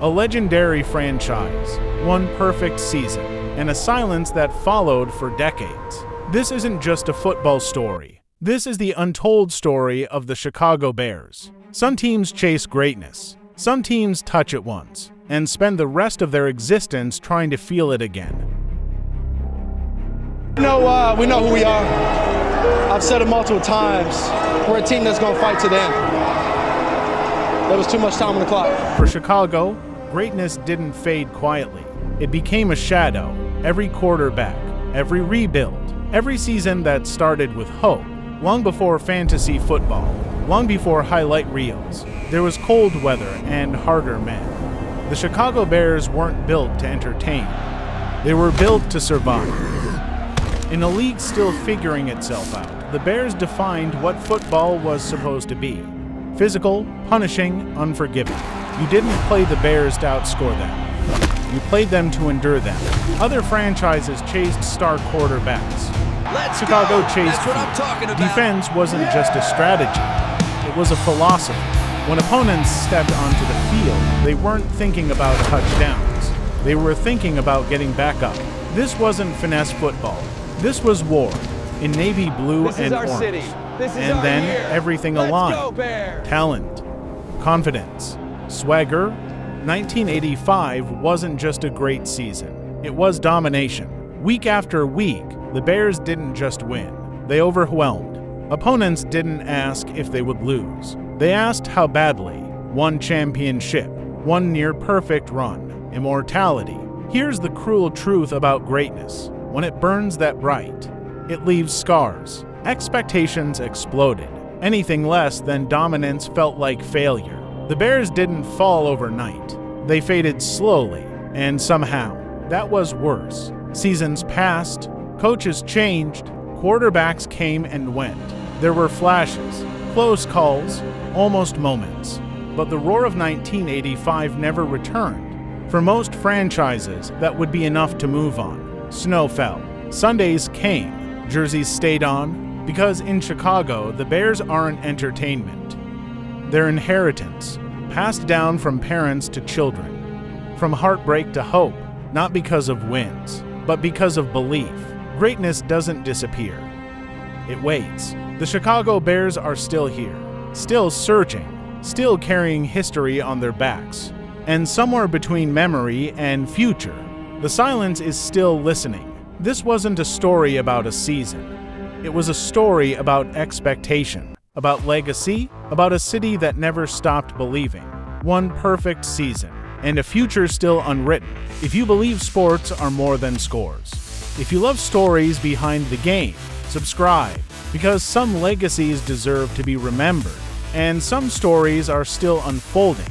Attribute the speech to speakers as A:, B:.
A: A legendary franchise, one perfect season, and a silence that followed for decades. This isn't just a football story. This is the untold story of the Chicago Bears. Some teams chase greatness. Some teams touch it once and spend the rest of their existence trying to feel it again.
B: We know who we are. I've said it multiple times. We're a team that's going to fight to the end. There was too much time on the clock.
A: For Chicago, greatness didn't fade quietly. It became a shadow. Every quarterback, every rebuild, every season that started with hope, long before fantasy football, long before highlight reels, there was cold weather and harder men. The Chicago Bears weren't built to entertain. They were built to survive. In a league still figuring itself out, the Bears defined what football was supposed to be. Physical, punishing, unforgiving. You didn't play the Bears to outscore them. You played them to endure them. Other franchises chased star quarterbacks. Chicago chased feet. Defense wasn't just a strategy. It was a philosophy. When opponents stepped onto the field, they weren't thinking about touchdowns. They were thinking about getting back up. This wasn't finesse football. This was war, in navy blue and orange. And then everything aligned. Talent, confidence, swagger. 1985 wasn't just a great season. It was domination. Week after week, the Bears didn't just win. They overwhelmed. Opponents didn't ask if they would lose. They asked how badly. One championship, one near-perfect run, immortality. Here's the cruel truth about greatness. When it burns that bright, it leaves scars. Expectations exploded. Anything less than dominance felt like failure. The Bears didn't fall overnight. They faded slowly, and somehow, that was worse. Seasons passed, coaches changed, quarterbacks came and went. There were flashes, close calls, almost moments. But the roar of 1985 never returned. For most franchises, that would be enough to move on. Snow fell. Sundays came. Jerseys stayed on. Because in Chicago, the Bears aren't entertainment. They're inheritance, passed down from parents to children. From heartbreak to hope, not because of wins, but because of belief. Greatness doesn't disappear. It waits. The Chicago Bears are still here, still searching, still carrying history on their backs. And somewhere between memory and future, the silence is still listening. This wasn't a story about a season. It was a story about expectation, about legacy, about a city that never stopped believing. One perfect season, and a future still unwritten. If you believe sports are more than scores, if you love stories behind the game, subscribe, because some legacies deserve to be remembered, and some stories are still unfolding.